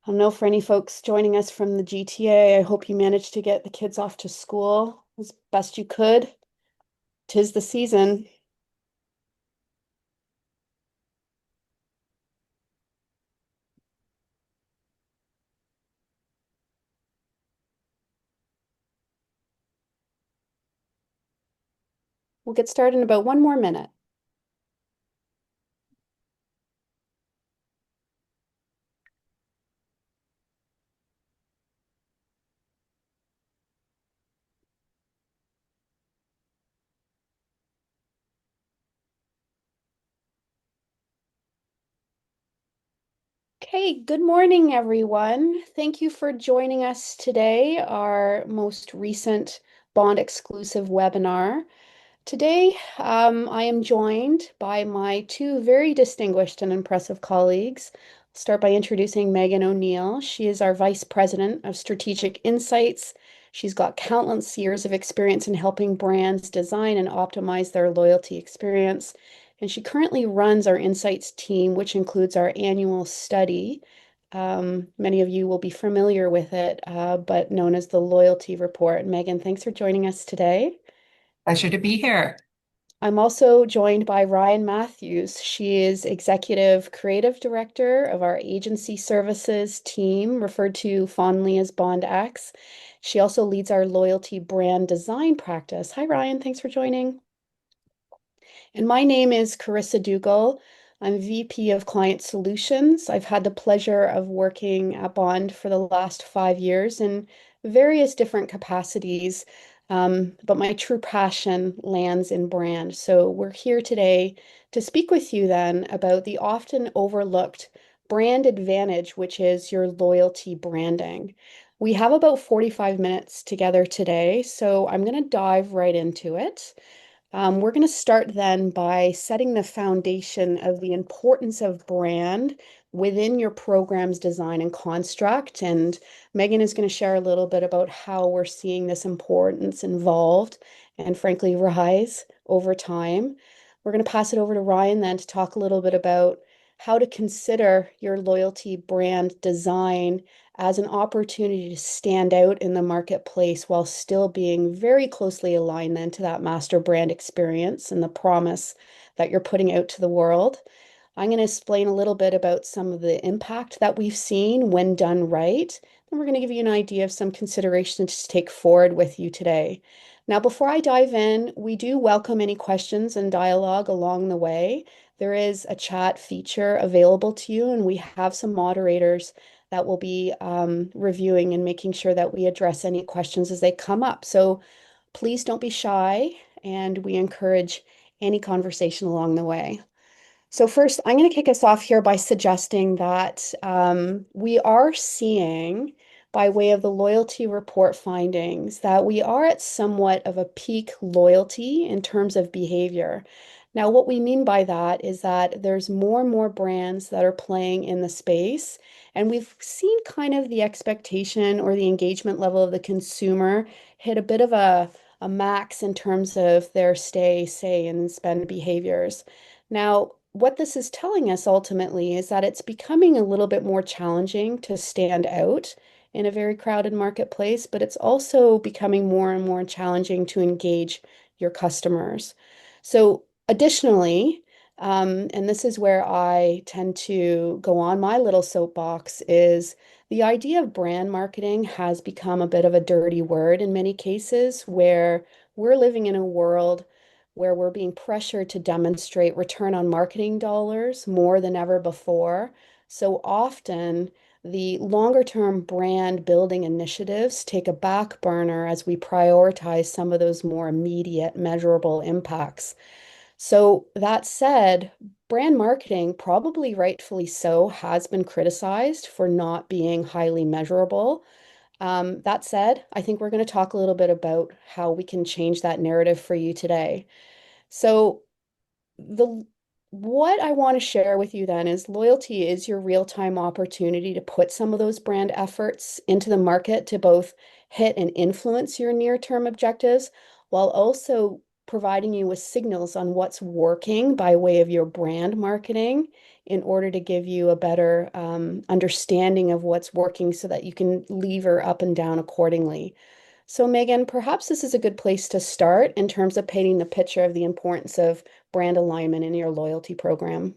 I don't know for any folks joining us from the GTA. I hope you managed to get the kids off to school as best you could. 'Tis the season. We'll get started in about one more minute. Okay, good morning, everyone. Thank you for joining us today, our most recent bond exclusive webinar. Today, I am joined by my two very distinguished and impressive colleagues. I'll start by introducing Megan O'Neill. She is our Vice President of Strategic Insights. She's got countless years of experience in helping brands design and optimize their loyalty experience. And she currently runs our Insights team, which includes our annual study. Many of you will be familiar with it, but known as the Loyalty Report. Megan, thanks for joining us today. Pleasure to be here. I'm also joined by Ryan Matthews. She is Executive Creative Director of our agency services team, referred to fondly as Bond X. She also leads our loyalty brand design practice. Hi, Ryan. Thanks for joining. And my name is Carissa Dougal. I'm VP of Client Solutions. I've had the pleasure of working at Bond for the last 5 years in various different capacities, but my true passion lands in brand. So we're here today to speak with you then about the often overlooked brand advantage, which is your loyalty branding. We have about 45 minutes together today, so I'm going to dive right into it. We're going to start then by setting the foundation of the importance of brand within your program's design and construct. And Megan is going to share a little bit about how we're seeing this importance involved and frankly rise over time. We're going to pass it over to Ryan then to talk a little bit about how to consider your loyalty brand design as an opportunity to stand out in the marketplace while still being very closely aligned then to that master brand experience and the promise that you're putting out to the world. I'm going to explain a little bit about some of the impact that we've seen when done right. And we're going to give you an idea of some considerations to take forward with you today. Now, before I dive in, we do welcome any questions and dialogue along the way. There is a chat feature available to you, and we have some moderators that will be reviewing and making sure that we address any questions as they come up. So please don't be shy, and we encourage any conversation along the way. So first, I'm going to kick us off here by suggesting that we are seeing, by way of the loyalty report findings, that we are at somewhat of a peak loyalty in terms of behavior. Now, what we mean by that is that there's more and more brands that are playing in the space, and we've seen kind of the expectation or the engagement level of the consumer hit a bit of a max in terms of their stay, say, and spend behaviors. Now, what this is telling us ultimately is that it's becoming a little bit more challenging to stand out in a very crowded marketplace, but it's also becoming more and more challenging to engage your customers. So, additionally, and this is where I tend to go on my little soapbox, is the idea of brand marketing has become a bit of a dirty word in many cases, where we're living in a world where we're being pressured to demonstrate return on marketing dollars more than ever before. So often, the longer term brand building initiatives take a back burner as we prioritize some of those more immediate measurable impacts. So, that said, brand marketing, probably rightfully so, has been criticized for not being highly measurable. That said, I think we're going to talk a little bit about how we can change that narrative for you today. So the what I want to share with you then is loyalty is your real-time opportunity to put some of those brand efforts into the market to both hit and influence your near-term objectives while also providing you with signals on what's working by way of your brand marketing in order to give you a better understanding of what's working so that you can lever up and down accordingly. So, Megan, perhaps this is a good place to start in terms of painting the picture of the importance of brand alignment in your loyalty program.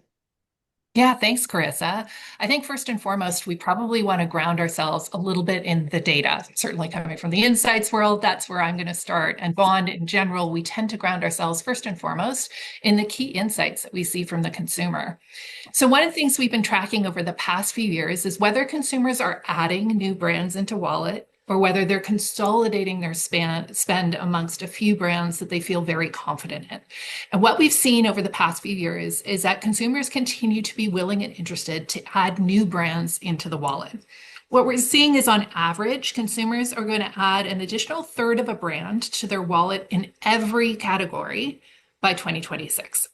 Yeah, thanks, Carissa. I think first and foremost, we probably want to ground ourselves a little bit in the data. Certainly coming from the insights world, that's where I'm going to start. And Bond in general, we tend to ground ourselves first and foremost in the key insights that we see from the consumer. So, one of the things we've been tracking over the past few years is whether consumers are adding new brands into wallet or whether they're consolidating their spend amongst a few brands that they feel very confident in. And what we've seen over the past few years is that consumers continue to be willing and interested to add new brands into the wallet. What we're seeing is on average, consumers are going to add an additional third of a brand to their wallet in every category by 2026.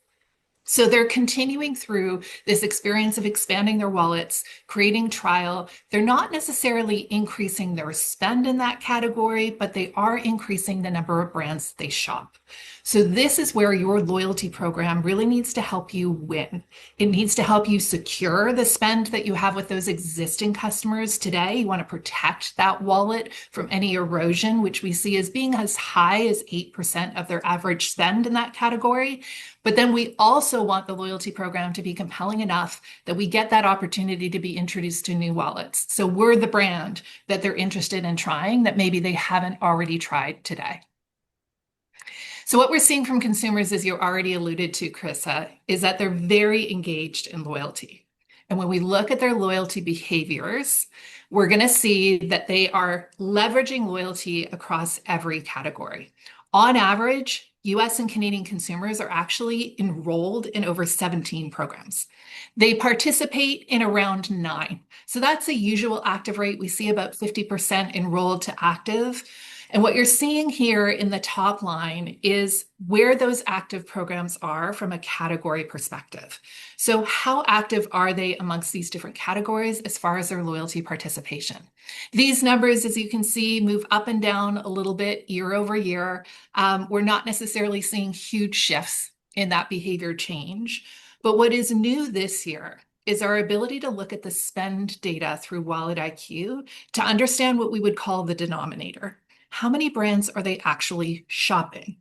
So they're continuing through this experience of expanding their wallets, creating trial. They're not necessarily increasing their spend in that category, but they are increasing the number of brands they shop. So this is where your loyalty program really needs to help you win. It needs to help you secure the spend that you have with those existing customers today. You want to protect that wallet from any erosion, which we see as being as high as 8% of their average spend in that category. But then we also want the loyalty program to be compelling enough that we get that opportunity to be introduced to new wallets. So we're the brand that they're interested in trying that maybe they haven't already tried today. So what we're seeing from consumers, as you already alluded to, Carissa, is that they're very engaged in loyalty. And when we look at their loyalty behaviors, we're going to see that they are leveraging loyalty across every category. On average, US and Canadian consumers are actually enrolled in over 17 programs. They participate in around 9. So that's a usual active rate. We see about 50% enrolled to active. And what you're seeing here in the top line is where those active programs are from a category perspective. So how active are they amongst these different categories as far as their loyalty participation? These numbers, as you can see, move up and down a little bit year over year. We're not necessarily seeing huge shifts in that behavior change. But what is new this year is our ability to look at the spend data through Wallet IQ to understand what we would call the denominator. How many brands are they actually shopping?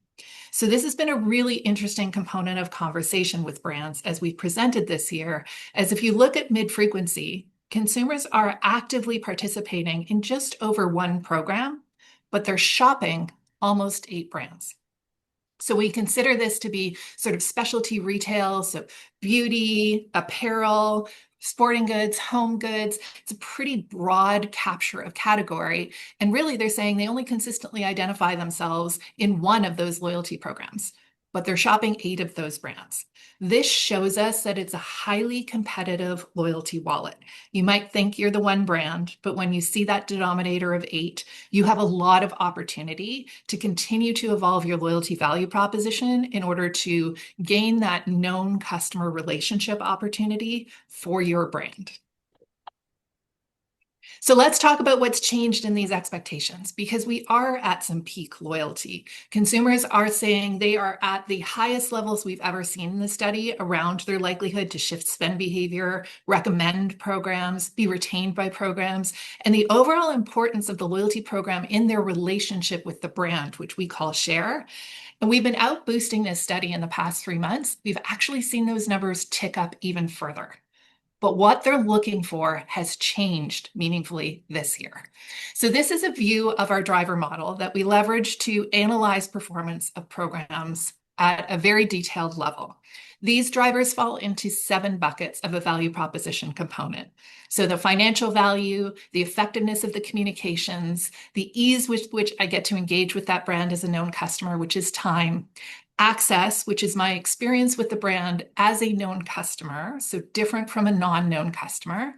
So this has been a really interesting component of conversation with brands as we've presented this year, as if you look at mid-frequency, consumers are actively participating in just over one program, but they're shopping almost 8 brands. So we consider this to be sort of specialty retail, so beauty, apparel, sporting goods, home goods. It's a pretty broad capture of category. And really, they're saying they only consistently identify themselves in one of those loyalty programs, but they're shopping 8 of those brands. This shows us that it's a highly competitive loyalty wallet. You might think you're the one brand, but when you see that denominator of 8, you have a lot of opportunity to continue to evolve your loyalty value proposition in order to gain that known customer relationship opportunity for your brand. So let's talk about what's changed in these expectations because we are at some peak loyalty. Consumers are saying they are at the highest levels we've ever seen in the study around their likelihood to shift spend behavior, recommend programs, be retained by programs, and the overall importance of the loyalty program in their relationship with the brand, which we call share. And we've been out boosting this study in the past 3 months. We've actually seen those numbers tick up even further. But what they're looking for has changed meaningfully this year. So this is a view of our driver model that we leverage to analyze performance of programs at a very detailed level. These drivers fall into 7 buckets of a value proposition component. So the financial value, the effectiveness of the communications, the ease with which I get to engage with that brand as a known customer, which is time, access, which is my experience with the brand as a known customer, so different from a non-known customer.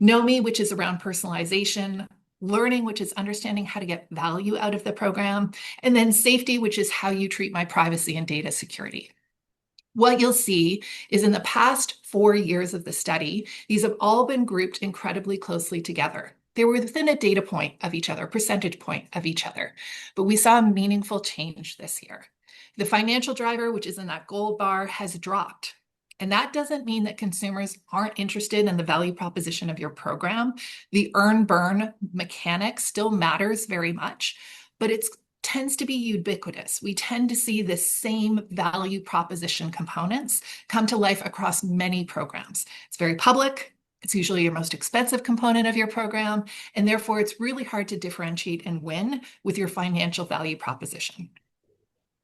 Know me, which is around personalization. Learning, which is understanding how to get value out of the program. And then safety, which is how you treat my privacy and data security. What you'll see is in the past 4 years of the study, these have all been grouped incredibly closely together. They were within a data point of each other, percentage point of each other, but we saw a meaningful change this year. The financial driver, which is in that gold bar, has dropped. And that doesn't mean that consumers aren't interested in the value proposition of your program. The earn burn mechanic still matters very much, but it tends to be ubiquitous. We tend to see the same value proposition components come to life across many programs. It's very public. It's usually your most expensive component of your program, and therefore it's really hard to differentiate and win with your financial value proposition.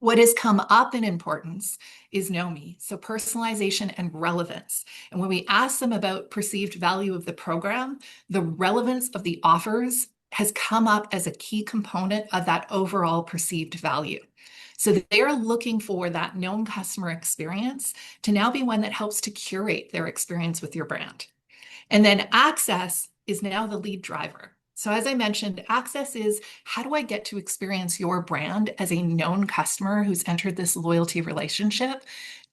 What has come up in importance is know me, so personalization and relevance. And when we ask them about perceived value of the program, the relevance of the offers has come up as a key component of that overall perceived value. So they're looking for that known customer experience to now be one that helps to curate their experience with your brand. And then access is now the lead driver. So as I mentioned, access is how do I get to experience your brand as a known customer who's entered this loyalty relationship,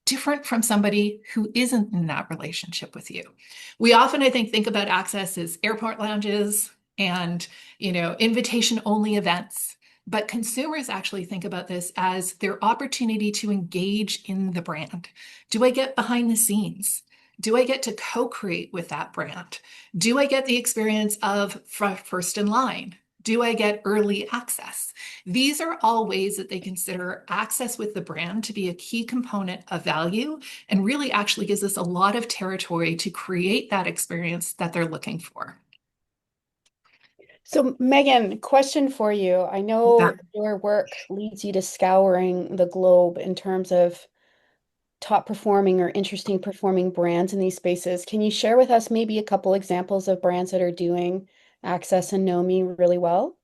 different from somebody who isn't in that relationship with you. We often, I think about access as airport lounges and, invitation only events. But consumers actually think about this as their opportunity to engage in the brand. Do I get behind the scenes? Do I get to co-create with that brand? Do I get the experience of first in line? Do I get early access? These are all ways that they consider access with the brand to be a key component of value and really actually gives us a lot of territory to create that experience that they're looking for. So, Megan, question for you. I Yeah. know your work leads you to scouring the globe in terms of top performing or interesting performing brands in these spaces. Can you share with us maybe a couple examples of brands that are doing Access and Know Me really well?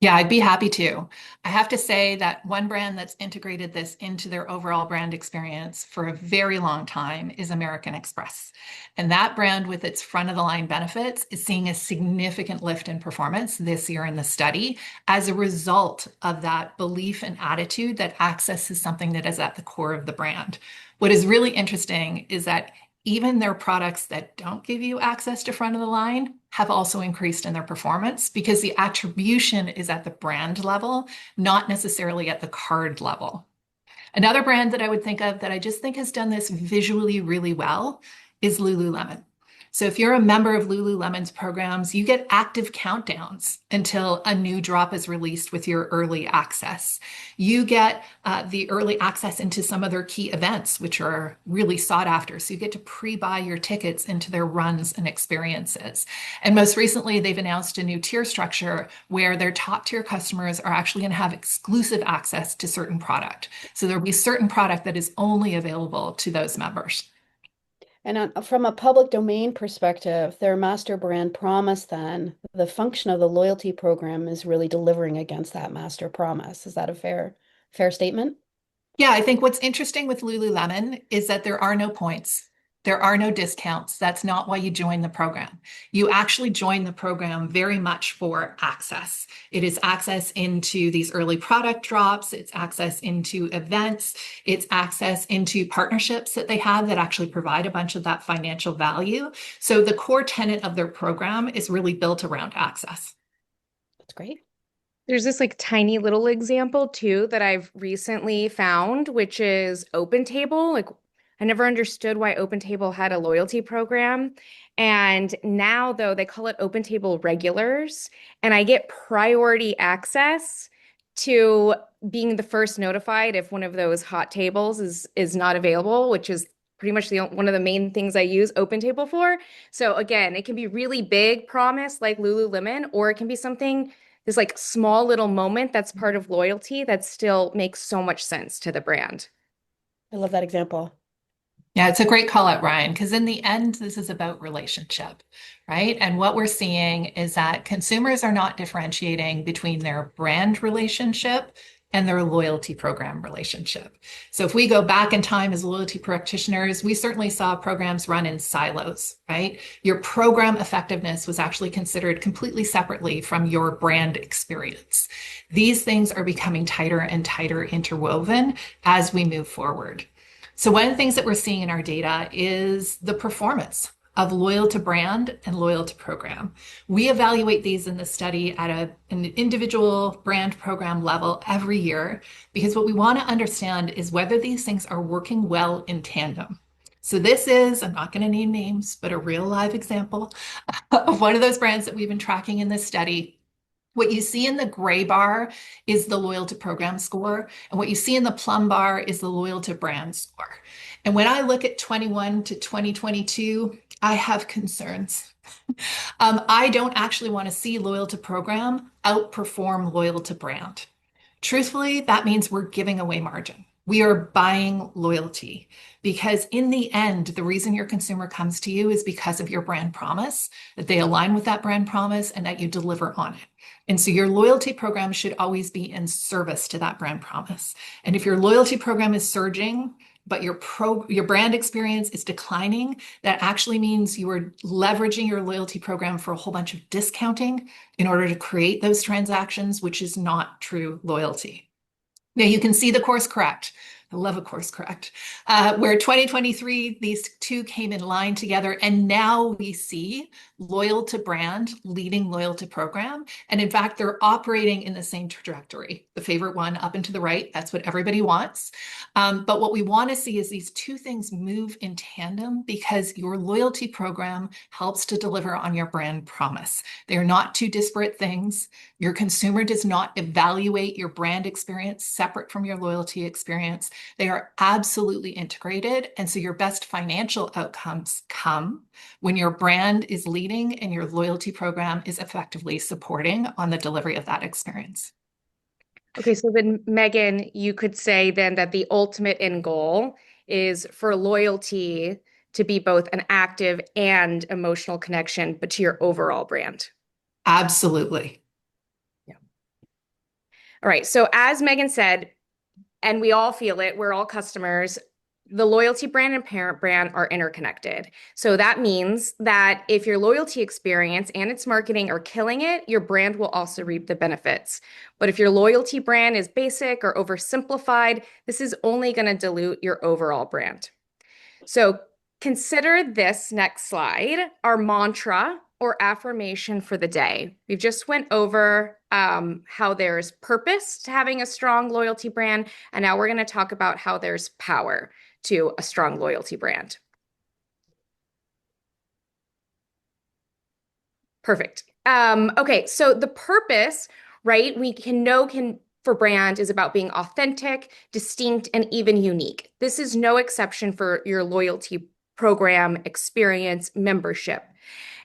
Yeah, I'd be happy to. I have to say that one brand that's integrated this into their overall brand experience for a very long time is American Express. And that brand, with its front of the line benefits, is seeing a significant lift in performance this year in the study as a result of that belief and attitude that access is something that is at the core of the brand. What is really interesting is that even their products that don't give you access to front of the line have also increased in their performance because the attribution is at the brand level, not necessarily at the card level. Another brand that I would think of that I just think has done this visually really well is Lululemon. So if you're a member of Lululemon's programs, you get active countdowns until a new drop is released with your early access. You get the early access into some of their key events, which are really sought after. So you get to pre-buy your tickets into their runs and experiences. And most recently, they've announced a new tier structure where their top tier customers are actually going to have exclusive access to certain product. So there'll be certain product that is only available to those members. And from a public domain perspective, their master brand promise, then the function of the loyalty program is really delivering against that master promise. Is that a fair statement? Yeah, I think what's interesting with Lululemon is that there are no points. There are no discounts. That's not why you join the program. You actually join the program very much for access. It is access into these early product drops. It's access into events. It's access into partnerships that they have that actually provide a bunch of that financial value. So the core tenet of their program is really built around access. That's great. There's this like tiny little example too that I've recently found, which is OpenTable. Like I never understood why OpenTable had a loyalty program. And now though they call it OpenTable regulars, and I get priority access to being the first notified if one of those hot tables is not available, which is pretty much one of the main things I use OpenTable for. So again, it can be really big promise like Lululemon, or it can be something this like small little moment that's part of loyalty that still makes so much sense to the brand. I love that example. Yeah, it's a great call out, Ryan, because in the end, this is about relationship, right? And what we're seeing is that consumers are not differentiating between their brand relationship and their loyalty program relationship. So if we go back in time as loyalty practitioners, we certainly saw programs run in silos, right? Your program effectiveness was actually considered completely separately from your brand experience. These things are becoming tighter and tighter interwoven as we move forward. So one of the things that we're seeing in our data is the performance of loyal to brand and loyal to program. We evaluate these in the study at an individual brand program level every year because what we want to understand is whether these things are working well in tandem. So this is, I'm not going to name names, but a real live example of one of those brands that we've been tracking in this study. What you see in the gray bar is the loyal to program score, and what you see in the plum bar is the loyal to brand score. And when I look at 21 to 2022, I have concerns. I don't actually want to see loyal to program outperform loyal to brand. Truthfully, that means we're giving away margin. We are buying loyalty because, in the end, the reason your consumer comes to you is because of your brand promise, that they align with that brand promise and that you deliver on it. And so, your loyalty program should always be in service to that brand promise. And if your loyalty program is surging, but your brand experience is declining, that actually means you are leveraging your loyalty program for a whole bunch of discounting in order to create those transactions, which is not true loyalty. Now you can see the course correct. I love a course correct, where 2023, these two came in line together. And now we see loyal to brand leading loyal to program. And in fact, they're operating in the same trajectory. The favorite one up and to the right, that's what everybody wants. But what we want to see is these two things move in tandem because your loyalty program helps to deliver on your brand promise. They are not two disparate things. Your consumer does not evaluate your brand experience separate from your loyalty experience. They are absolutely integrated. And so your best financial outcomes come when your brand is leading and your loyalty program is effectively supporting on the delivery of that experience. Okay, so then Megan, you could say then that the ultimate end goal is for loyalty to be both an active and emotional connection, but to your overall brand. Absolutely. Yeah. All right, so as Megan said, and we all feel it, we're all customers, the loyalty brand and parent brand are interconnected. So that means that if your loyalty experience and its marketing are killing it, your brand will also reap the benefits. But if your loyalty brand is basic or oversimplified, this is only going to dilute your overall brand. So consider this next slide, our mantra or affirmation for the day. We've just went over how there's purpose to having a strong loyalty brand, and now we're going to talk about how there's power to a strong loyalty brand. Perfect. Okay, so the purpose, right, we can know for brand is about being authentic, distinct, and even unique. This is no exception for your loyalty program, experience, membership.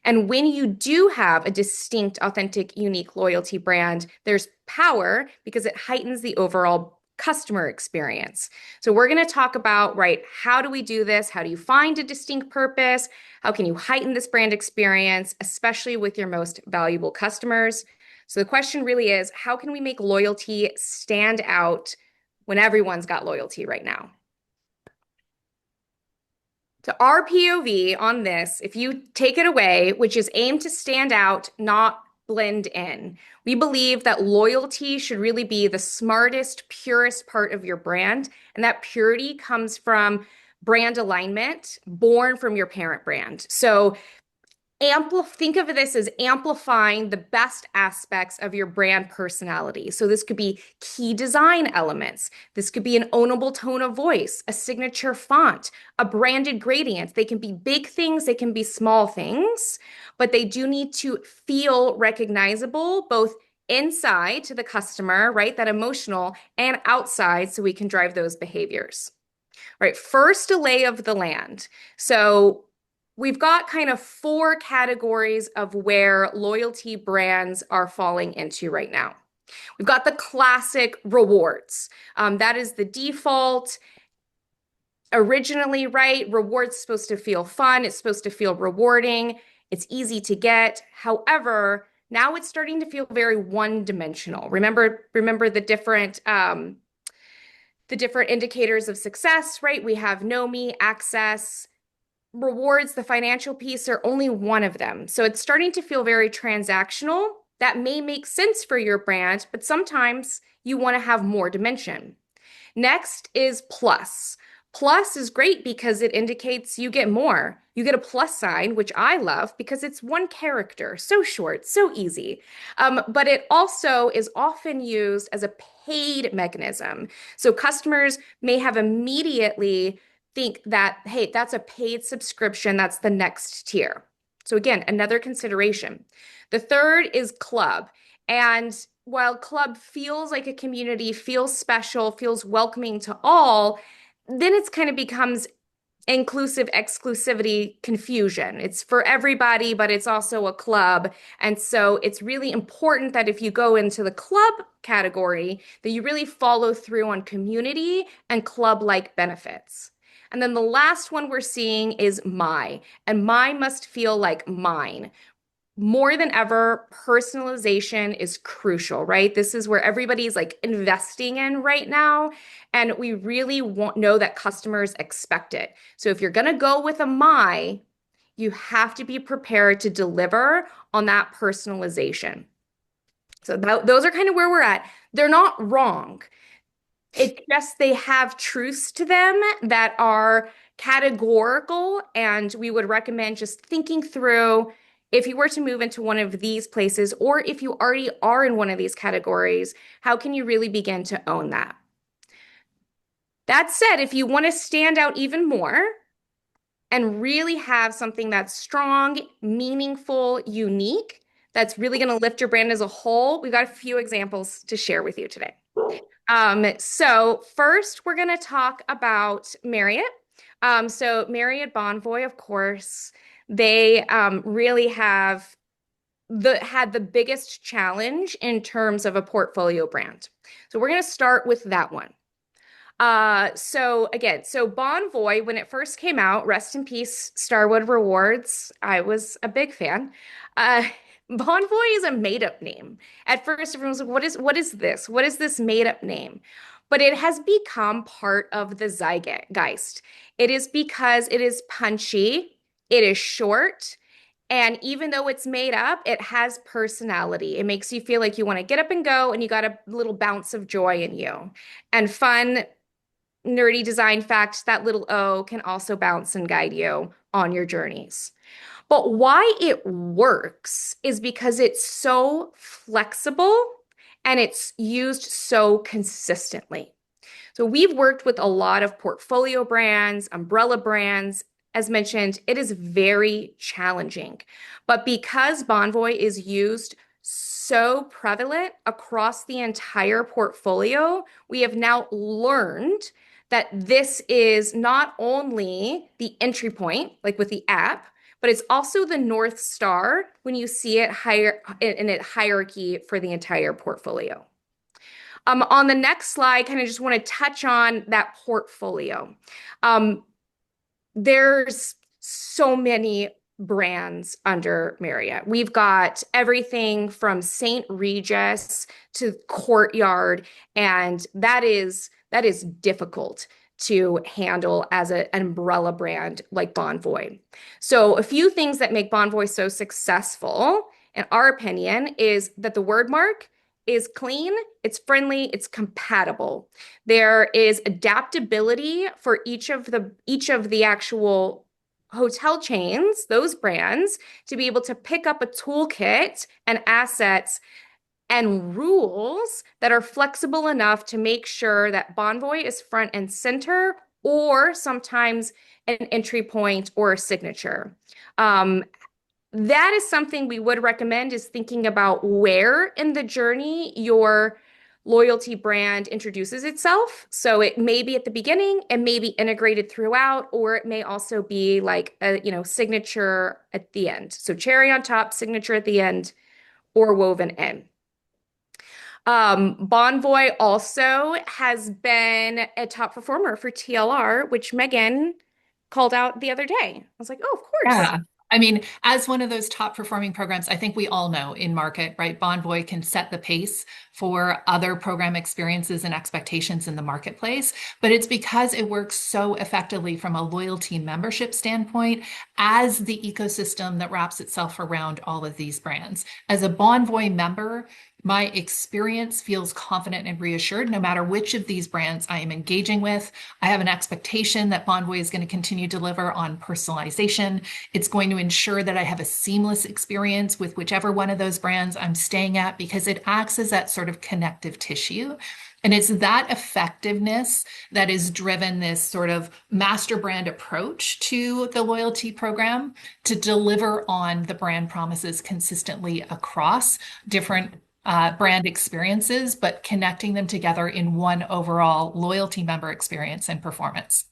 And when you do have a distinct, authentic, unique loyalty brand, there's power because it heightens the overall customer experience. So we're going to talk about, right, how do we do this? How do you find a distinct purpose? How can you heighten this brand experience, especially with your most valuable customers? So the question really is, how can we make loyalty stand out when everyone's got loyalty right now? So our POV on this, if you take it away, which is aim to stand out, not blend in. We believe that loyalty should really be the smartest, purest part of your brand. And that purity comes from brand alignment born from your parent brand. So think of this as amplifying the best aspects of your brand personality. So this could be key design elements. This could be an ownable tone of voice, a signature font, a branded gradient. They can be big things, they can be small things, but they do need to feel recognizable both inside to the customer, right? That emotional, and outside so we can drive those behaviors. Right, first a lay of the land. So we've got kind of 4 categories of where loyalty brands are falling into right now. We've got the classic rewards. That is the default. Originally, right, rewards supposed to feel fun. It's supposed to feel rewarding. It's easy to get. However, now it's starting to feel very one-dimensional. Remember the different indicators of success, right? We have know me, access, rewards, the financial piece are only one of them. So it's starting to feel very transactional. That may make sense for your brand, but sometimes you want to have more dimension. Next is plus. Plus is great because it indicates you get more. You get a plus sign, which I love because it's one character, so short, so easy. But it also is often used as a paid mechanism. So customers may have immediately think that, hey, that's a paid subscription, that's the next tier. So again, another consideration. The third is club. And while club feels like a community, feels special, feels welcoming to all, then it's kind of becomes inclusive exclusivity confusion. It's for everybody, but it's also a club. And so it's really important that if you go into the club category, that you really follow through on community and club-like benefits. And then the last one we're seeing is my, and my must feel like mine. More than ever, personalization is crucial, right? This is where everybody's like investing in right now. And we really want know that customers expect it. So if you're going to go with a my, you have to be prepared to deliver on that personalization. So those are kind of where we're at. They're not wrong. It's just they have truths to them that are categorical, and we would recommend just thinking through if you were to move into one of these places, or if you already are in one of these categories, how can you really begin to own that? That said, if you want to stand out even more and really have something that's strong, meaningful, unique, that's really going to lift your brand as a whole, we've got a few examples to share with you today. So first, we're going to talk about Marriott. So Marriott Bonvoy, of course, they really have had the biggest challenge in terms of a portfolio brand. So we're going to start with that one. So again, so Bonvoy, when it first came out, rest in peace, Starwood Rewards. I was a big fan. Uh, Bonvoy is a made-up name. At first, everyone was like, what is this? What is this made-up name? But it has become part of the zeitgeist. It is because it is punchy, it is short, and even though it's made up, it has personality. It makes you feel like you want to get up and go, and you got a little bounce of joy in you. And fun, nerdy design fact, that little O can also bounce and guide you on your journeys. But why it works is because it's so flexible and it's used so consistently. So we've worked with a lot of portfolio brands, umbrella brands. As mentioned, it is very challenging. But because Bonvoy is used so prevalent across the entire portfolio, we have now learned that this is not only the entry point, like with the app, but it's also the North Star when you see it higher in its hierarchy for the entire portfolio. On the next slide, kind of just want to touch on that portfolio. There's so many brands under Marriott. We've got everything from St. Regis to Courtyard, and that is difficult to handle as an umbrella brand like Bonvoy. So a few things that make Bonvoy so successful, in our opinion, is that the word mark is clean, it's friendly, it's compatible. There is adaptability for each of the actual hotel chains, those brands, to be able to pick up a toolkit and assets and rules that are flexible enough to make sure that Bonvoy is front and center, or sometimes an entry point or a signature. That is something we would recommend, is thinking about where in the journey your loyalty brand introduces itself. So it may be at the beginning, it may be integrated throughout, or it may also be like a, signature at the end. So cherry on top, signature at the end, or woven in. Bonvoy also has been a top performer for TLR, which Megan called out the other day. I was like, oh, of course. Yeah. I mean, as one of those top performing programs, I think we all know in market, right? Bonvoy can set the pace for other program experiences and expectations in the marketplace, but it's because it works so effectively from a loyalty membership standpoint as the ecosystem that wraps itself around all of these brands. As a Bonvoy member, My experience feels confident and reassured no matter which of these brands I am engaging with. I have an expectation that Bonvoy is going to continue to deliver on personalization. It's going to ensure that I have a seamless experience with whichever one of those brands I'm staying at because it acts as that sort of connective tissue. And it's that effectiveness that has driven this sort of master brand approach to the loyalty program to deliver on the brand promises consistently across different brand experiences, but connecting them together in one overall loyalty member experience and performance.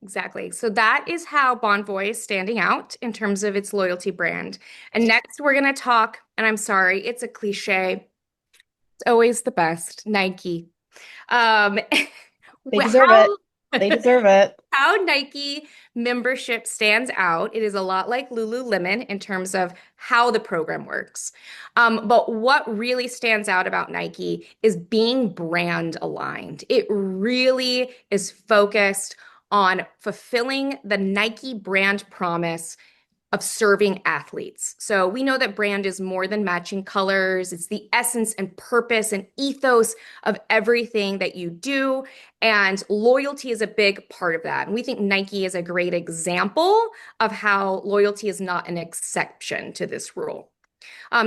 Exactly. So that is how Bonvoy is standing out in terms of its loyalty brand. And next, we're going to talk, and I'm sorry, it's a cliche. It's always the best, Nike. Um, They deserve it. how They deserve it. how Nike membership stands out. It is a lot like Lululemon in terms of how the program works. But what really stands out about Nike is being brand aligned. It really is focused on fulfilling the Nike brand promise of serving athletes. So we know that brand is more than matching colors. It's the essence and purpose and ethos of everything that you do. And loyalty is a big part of that. And we think Nike is a great example of how loyalty is not an exception to this rule.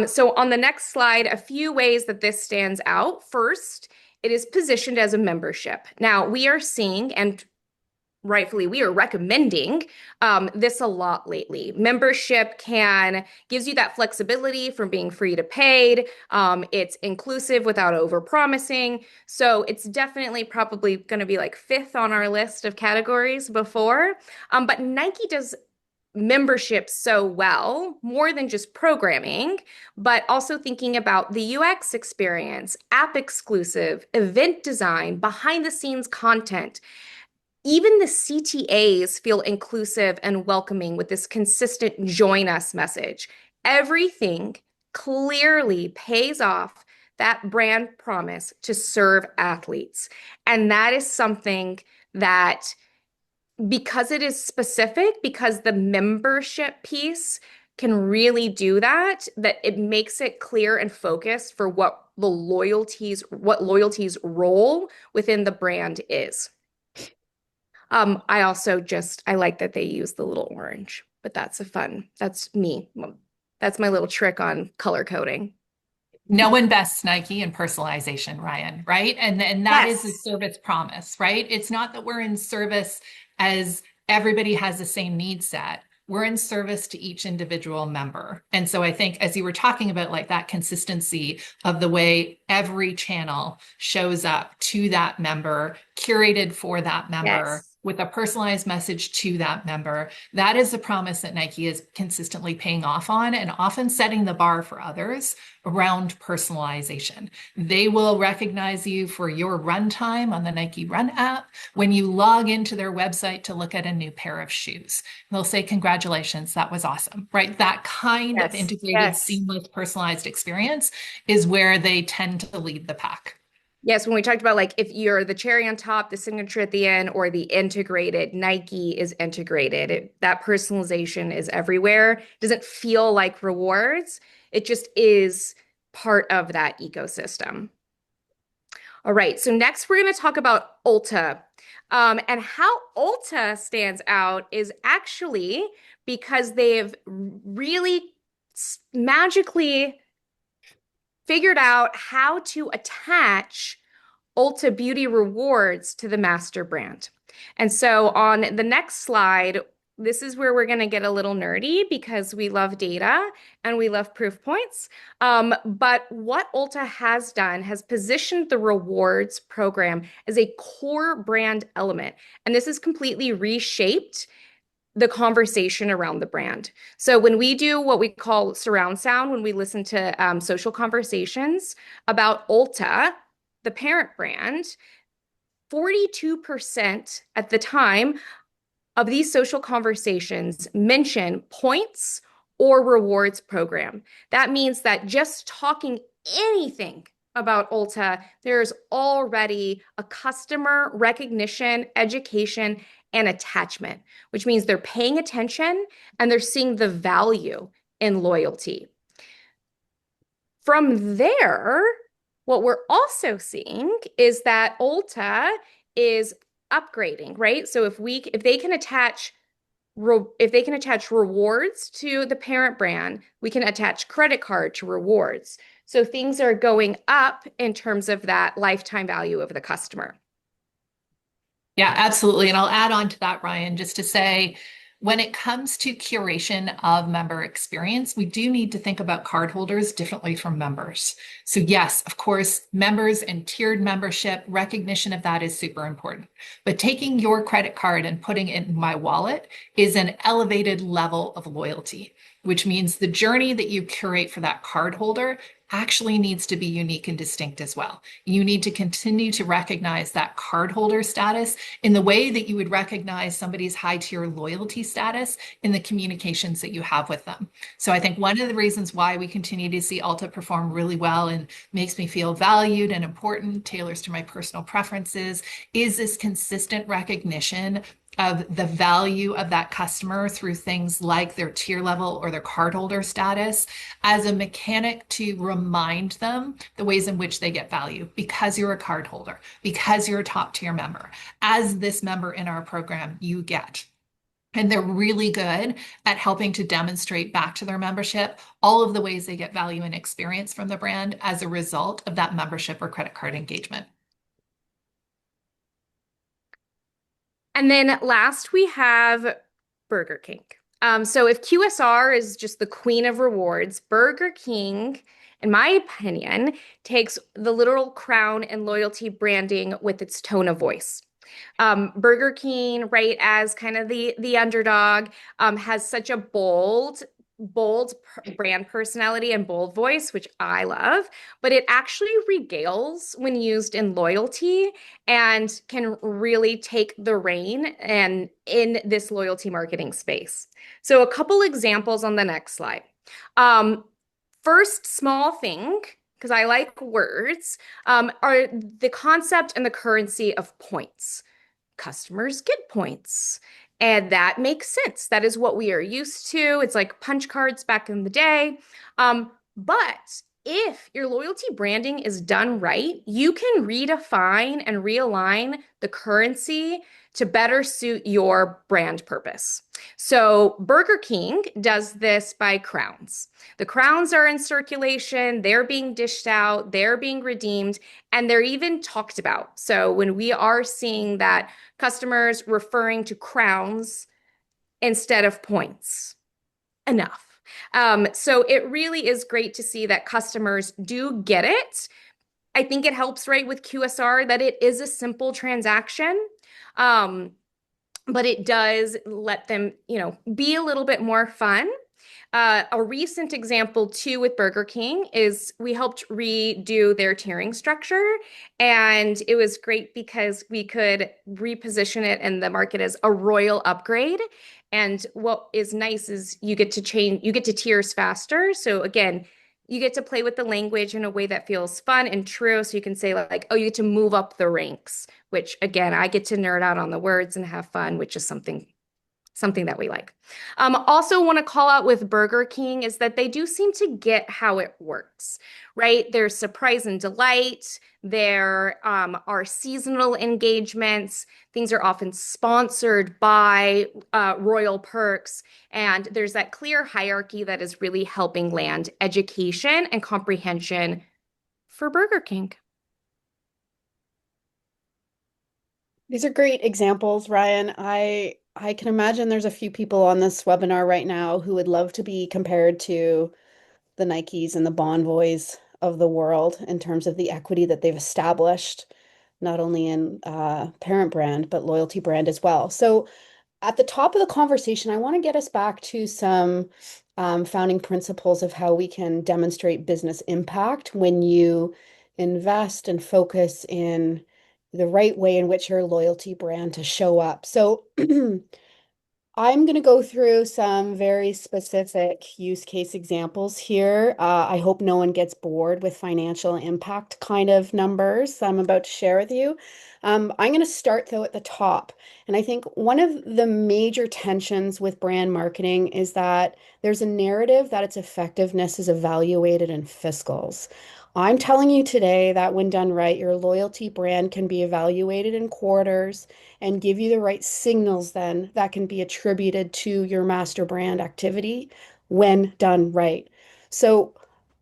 So on the next slide, a few ways that this stands out. First, it is positioned as a membership. Now, we are seeing, and rightfully we are recommending this a lot lately. Membership gives you that flexibility from being free to paid. It's inclusive without over promising. So it's definitely probably going to be like fifth on our list of categories before. But Nike does membership so well, more than just programming, but also thinking about the UX experience, app exclusive, event design, behind the scenes content. Even the CTAs feel inclusive and welcoming with this consistent join us message. Everything clearly pays off that brand promise to serve athletes. And that is something that, because it is specific, because the membership piece can really do that, that it makes it clear and focused for what loyalty's role within the brand is. I like that they use the little orange, but that's me. That's my little trick on color coding. No one bests Nike in personalization, Ryan, right? And that is the Yes. service promise, right? It's not that we're in service as everybody has the same need set. We're in service to each individual member. And so I think as you were talking about like that consistency of the way every channel shows up to that member, curated for that member, Yes. with a personalized message to that member, that is the promise that Nike is consistently paying off on and often setting the bar for others around personalization. They will recognize you for your run time on the Nike Run app when you log into their website to look at a new pair of shoes. They'll say, congratulations, that was awesome, right? That kind of Yes. integrated, Yes. seamless, personalized experience is where they tend to lead the pack. Yes, when we talked about like if you're the cherry on top, the signature at the end, or the integrated, Nike is integrated. That personalization is everywhere. It doesn't feel like rewards. It just is part of that ecosystem. All right, so next we're going to talk about Ulta. And how Ulta stands out is actually because they've really magically figured out how to attach Ulta Beauty rewards to the master brand. And so on the next slide, this is where we're going to get a little nerdy because we love data and we love proof points. But what Ulta has done has positioned the rewards program as a core brand element. And this has completely reshaped the conversation around the brand. So when we do what we call surround sound, when we listen to social conversations about Ulta, the parent brand, 42% at the time of these social conversations mention points or rewards program. That means that just talking anything about Ulta, there's already a customer recognition, education, and attachment, which means they're paying attention and they're seeing the value in loyalty. From there, what we're also seeing is that Ulta is upgrading, right? So if they can attach if they can attach rewards to the parent brand, we can attach credit card to rewards. So things are going up in terms of that lifetime value of the customer. Yeah, absolutely. And I'll add on to that, Ryan, just to say, when it comes to curation of member experience, we do need to think about cardholders differently from members. So, yes, of course, members and tiered membership, recognition of that is super important. But taking your credit card and putting it in my wallet is an elevated level of loyalty, which means the journey that you curate for that cardholder actually needs to be unique and distinct as well. You need to continue to recognize that cardholder status in the way that you would recognize somebody's high tier loyalty status in the communications that you have with them. So I think one of the reasons why we continue to see Ulta perform really well and makes me feel valued and important, tailors to my personal preferences, is this consistent recognition of the value of that customer through things like their tier level or their cardholder status as a mechanic to remind them the ways in which they get value because you're a cardholder, because you're a top tier member. As this member in our program, you get. And they're really good at helping to demonstrate back to their membership all of the ways they get value and experience from the brand as a result of that membership or credit card engagement. And then last we have Burger King. So if QSR is just the queen of rewards, Burger King, in my opinion, takes the literal crown and loyalty branding with its tone of voice. Burger King, right, as kind of the underdog, has such a bold brand personality and bold voice, which I love, but it actually regales when used in loyalty and can really take the reign and in this loyalty marketing space. So a couple examples on the next slide. Um, First small thing, because I like words, are the concept and the currency of points. Customers get points. And that makes sense. That is what we are used to. It's like punch cards back in the day. But if your loyalty branding is done right, you can redefine and realign the currency to better suit your brand purpose. So Burger King does this by crowns. The crowns are in circulation, they're being dished out, they're being redeemed, and they're even talked about. So when we are seeing that customers referring to crowns instead of points, enough. So it really is great to see that customers do get it. I think it helps, right, with QSR that it is a simple transaction. Um, but it does let them, be a little bit more fun. A recent example too with Burger King is we helped redo their tiering structure, and it was great because we could reposition it in the market as a royal upgrade. And what is nice is you get to tiers faster. So again, you get to play with the language in a way that feels fun and true. So you can say like, oh, you get to move up the ranks, which again, I get to nerd out on the words and have fun, which is something that we like. Also want to call out with Burger King is that they do seem to get how it works, right? There's surprise and delight. There are seasonal engagements. Things are often sponsored by Royal Perks. And there's that clear hierarchy that is really helping land education and comprehension for Burger King. These are great examples, Ryan. I can imagine there's a few people on this webinar right now who would love to be compared to the Nikes and the Bonvoys of the world in terms of the equity that they've established, not only in parent brand, but loyalty brand as well. So at the top of the conversation, I want to get us back to some founding principles of how we can demonstrate business impact when you invest and focus in the right way in which your loyalty brand to show up. So I'm going to go through some very specific use case examples here. I hope no one gets bored with financial impact kind of numbers I'm about to share with you. I'm going to start though at the top. And I think one of the major tensions with brand marketing is that there's a narrative that its effectiveness is evaluated in fiscals. I'm telling you today that when done right, your loyalty brand can be evaluated in quarters and give you the right signals then that can be attributed to your master brand activity when done right. So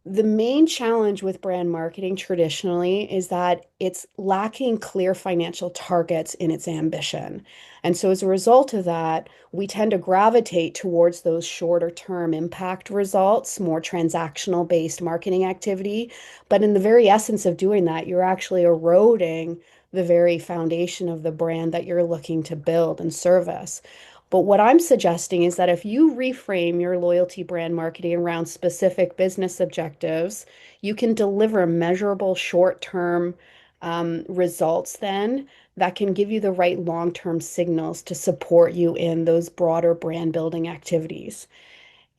the main challenge with brand marketing traditionally is that it's lacking clear financial targets in its ambition. And so, as a result of that, we tend to gravitate towards those shorter term impact results, more transactional based marketing activity. But in the very essence of doing that, you're actually eroding the very foundation of the brand that you're looking to build and service. But what I'm suggesting is that if you reframe your loyalty brand marketing around specific business objectives, you can deliver measurable short-term results then that can give you the right long-term signals to support you in those broader brand building activities.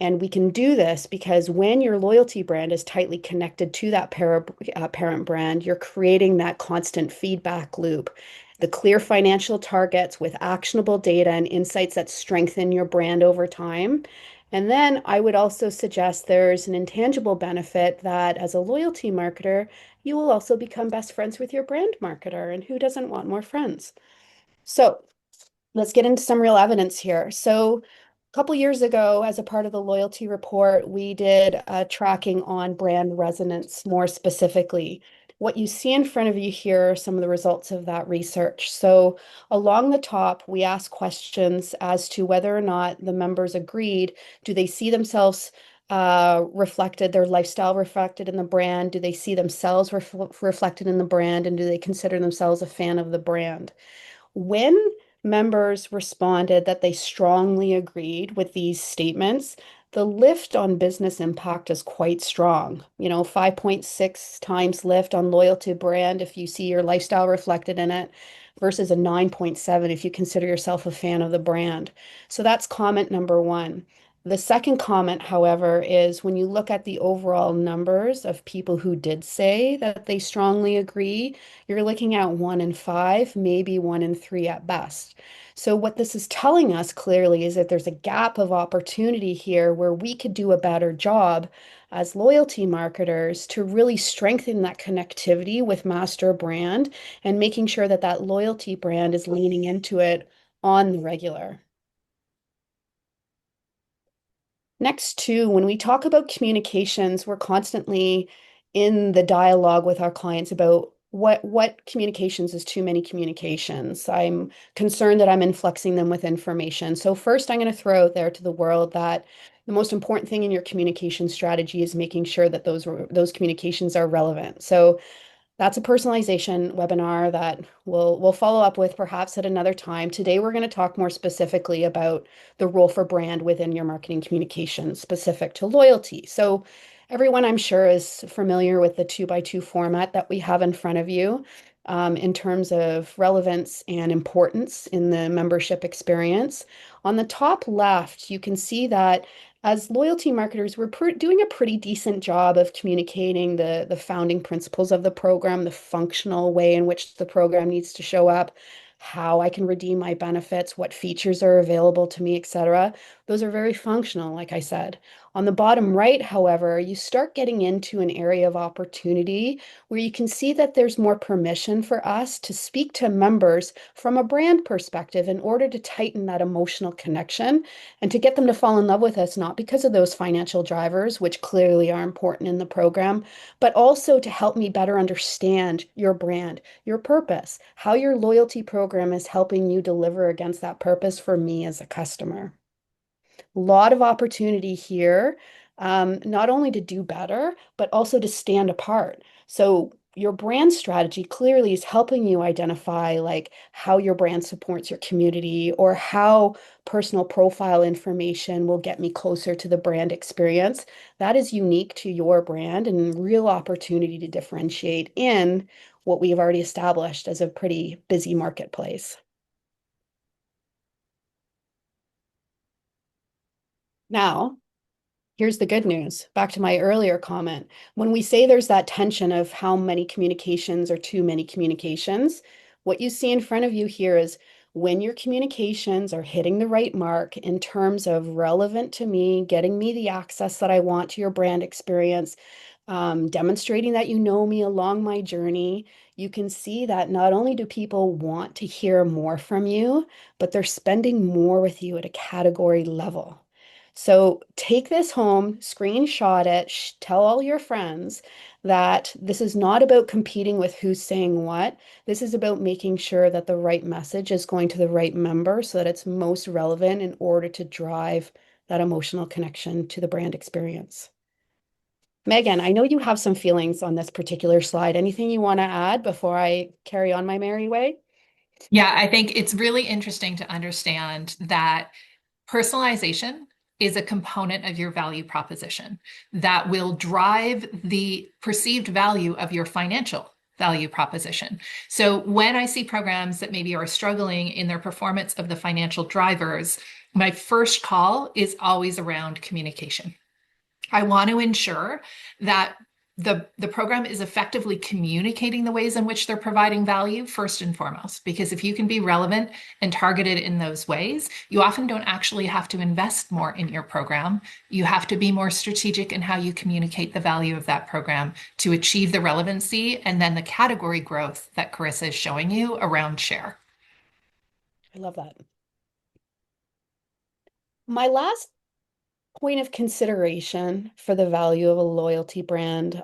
And we can do this because when your loyalty brand is tightly connected to that parent brand, you're creating that constant feedback loop. The clear financial targets with actionable data and insights that strengthen your brand over time. And then I would also suggest there's an intangible benefit that as a loyalty marketer, you will also become best friends with your brand marketer. And who doesn't want more friends? So let's get into some real evidence here. So a couple years ago, as a part of the loyalty report, we did tracking on brand resonance more specifically. What you see in front of you here are some of the results of that research. So along the top, we ask questions as to whether or not the members agreed. Do they see themselves reflected, their lifestyle reflected in the brand? Do they see themselves reflected in the brand? And do they consider themselves a fan of the brand? When members responded that they strongly agreed with these statements, the lift on business impact is quite strong. 5.6 times lift on loyalty brand if you see your lifestyle reflected in it versus a 9.7 if you consider yourself a fan of the brand. So that's comment number one. The second comment, however, is when you look at the overall numbers of people who did say that they strongly agree, you're looking at 1 in 5, maybe 1 in 3 at best. So, what this is telling us clearly is that there's a gap of opportunity here where we could do a better job as loyalty marketers to really strengthen that connectivity with master brand and making sure that that loyalty brand is leaning into it on the regular. Next, too, when we talk about communications, we're constantly in the dialogue with our clients about what communications is too many communications. I'm concerned that I'm influxing them with information. So first, I'm going to throw out there to the world that the most important thing in your communication strategy is making sure that those communications are relevant. So that's a personalization webinar that we'll follow up with perhaps at another time. Today, we're going to talk more specifically about the role for brand within your marketing communications specific to loyalty. So everyone, I'm sure, is familiar with the 2x2 format that we have in front of you in terms of relevance and importance in the membership experience. On the top left, you can see that as loyalty marketers, we're doing a pretty decent job of communicating the founding principles of the program, the functional way in which the program needs to show up, how I can redeem my benefits, what features are available to me, etc. Those are very functional, like I said. On the bottom right, however, you start getting into an area of opportunity where you can see that there's more permission for us to speak to members from a brand perspective in order to tighten that emotional connection and to get them to fall in love with us, not because of those financial drivers, which clearly are important in the program, but also to help me better understand your brand, your purpose, how your loyalty program is helping you deliver against that purpose for me as a customer. A lot of opportunity here, not only to do better, but also to stand apart. So your brand strategy clearly is helping you identify like how your brand supports your community or how personal profile information will get me closer to the brand experience. That is unique to your brand and real opportunity to differentiate in what we've already established as a pretty busy marketplace. Now, here's the good news. Back to my earlier comment. When we say there's that tension of how many communications or too many communications, What you see in front of you here is when your communications are hitting the right mark in terms of relevant to me, getting me the access that I want to your brand experience, demonstrating that you know me along my journey, you can see that not only do people want to hear more from you, but they're spending more with you at a category level. So take this home, screenshot it, tell all your friends that this is not about competing with who's saying what. This is about making sure that the right message is going to the right member so that it's most relevant in order to drive that emotional connection to the brand experience. Megan, I know you have some feelings on this particular slide. Anything you want to add before I carry on my merry way? Yeah, I think it's really interesting to understand that personalization is a component of your value proposition that will drive the perceived value of your financial value proposition. So when I see programs that maybe are struggling in their performance of the financial drivers, my first call is always around communication. I want to ensure that the program is effectively communicating the ways in which they're providing value first and foremost. Because if you can be relevant and targeted in those ways, you often don't actually have to invest more in your program. You have to be more strategic in how you communicate the value of that program to achieve the relevancy and then the category growth that Carissa is showing you around share. I love that. My last point of consideration for the value of a loyalty brand.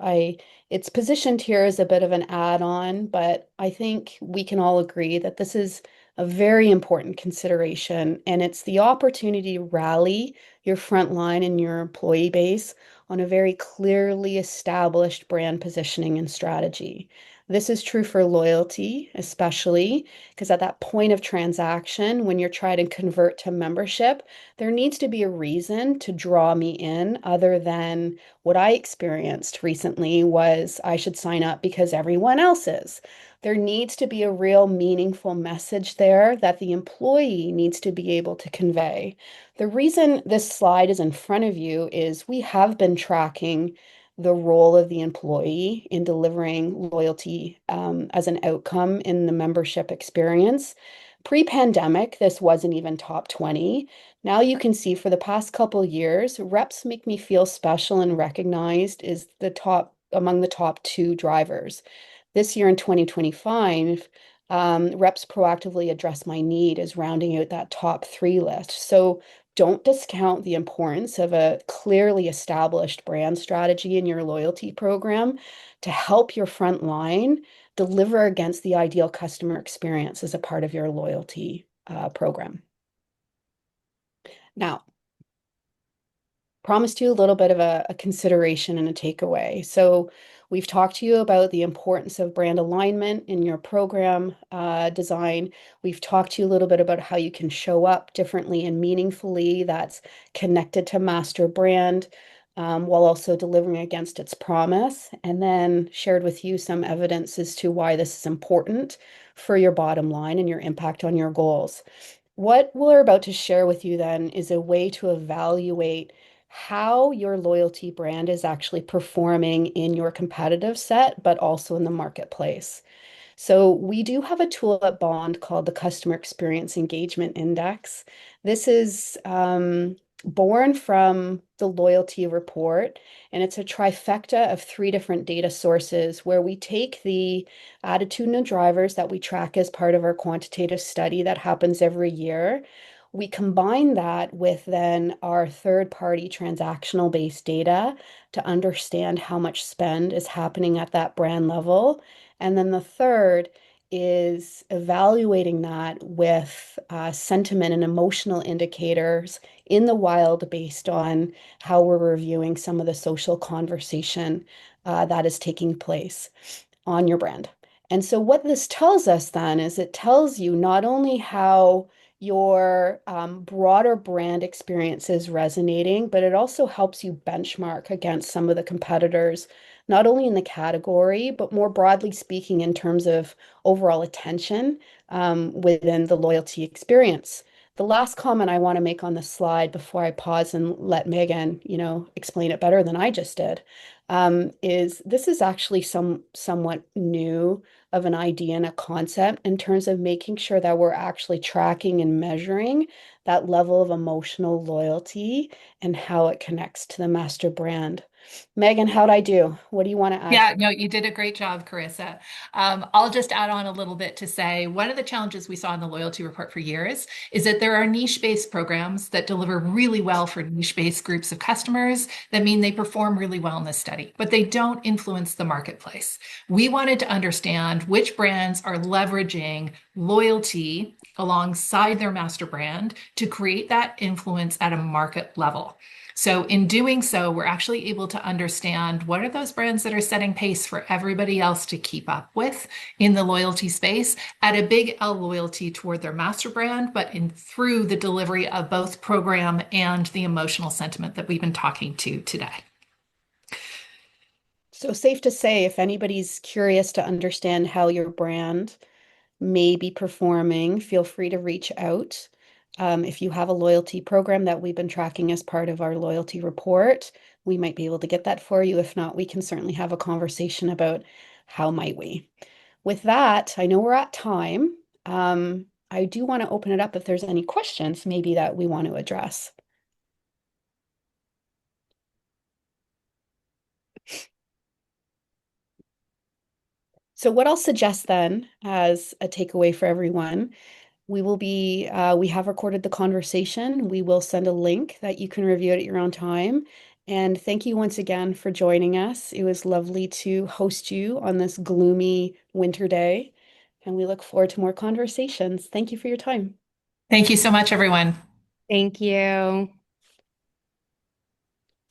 It's positioned here as a bit of an add-on, but I think we can all agree that this is a very important consideration, and it's the opportunity to rally your front line and your employee base on a very clearly established brand positioning and strategy. This is true for loyalty, especially because at that point of transaction, when you're trying to convert to membership, there needs to be a reason to draw me in other than what I experienced recently was I should sign up because everyone else is. There needs to be a real meaningful message there that the employee needs to be able to convey. The reason this slide is in front of you is we have been tracking the role of the employee in delivering loyalty as an outcome in the membership experience. Pre-pandemic, this wasn't even top 20. Now you can see for the past couple years, reps make me feel special and recognized is the top among the top two drivers. This year in 2025, reps proactively address my need is rounding out that top three list. So don't discount the importance of a clearly established brand strategy in your loyalty program to help your front line deliver against the ideal customer experience as a part of your loyalty program. Now, promised you a little bit of a consideration and a takeaway. So we've talked to you about the importance of brand alignment in your program design. We've talked to you a little bit about how you can show up differently and meaningfully that's connected to master brand while also delivering against its promise. And then shared with you some evidence as to why this is important for your bottom line and your impact on your goals. What we're about to share with you then is a way to evaluate how your loyalty brand is actually performing in your competitive set, but also in the marketplace. So we do have a tool at Bond called the Customer Experience Engagement Index. This is born from the loyalty report, and it's a trifecta of three different data sources where we take the attitudinal drivers that we track as part of our quantitative study that happens every year. We combine that with then our third-party transactional based data to understand how much spend is happening at that brand level. And then the third is evaluating that with sentiment and emotional indicators in the wild based on how we're reviewing some of the social conversation that is taking place on your brand. And so what this tells us then is it tells you not only how your broader brand experience is resonating, but it also helps you benchmark against some of the competitors, not only in the category, but more broadly speaking in terms of overall attention within the loyalty experience. The last comment I want to make on the slide before I pause and let Megan, explain it better than I just did, is this is actually somewhat new of an idea and a concept in terms of making sure that we're actually tracking and measuring that level of emotional loyalty and how it connects to the master brand. Megan, how'd I do? What do you want to add? Yeah, no, you did a great job, Carissa. I'll just add on a little bit to say one of the challenges we saw in the loyalty report for years is that there are niche-based programs that deliver really well for niche-based groups of customers that mean they perform really well in this study, but they don't influence the marketplace. We wanted to understand which brands are leveraging loyalty alongside their master brand to create that influence at a market level. So in doing so, we're actually able to understand what are those brands that are setting pace for everybody else to keep up with in the loyalty space at a big L loyalty toward their master brand, but in through the delivery of both program and the emotional sentiment that we've been talking to today. So safe to say, if anybody's curious to understand how your brand may be performing, feel free to reach out. If you have a loyalty program that we've been tracking as part of our loyalty report, we might be able to get that for you. If not, we can certainly have a conversation about how might we. With that, I know we're at time. I do want to open it up if there's any questions maybe that we want to address. So what I'll suggest then as a takeaway for everyone, we have recorded the conversation. We will send a link that you can review it at your own time. And thank you once again for joining us. It was lovely to host you on this gloomy winter day, and we look forward to more conversations. Thank you for your time. Thank you so much, everyone. Thank you.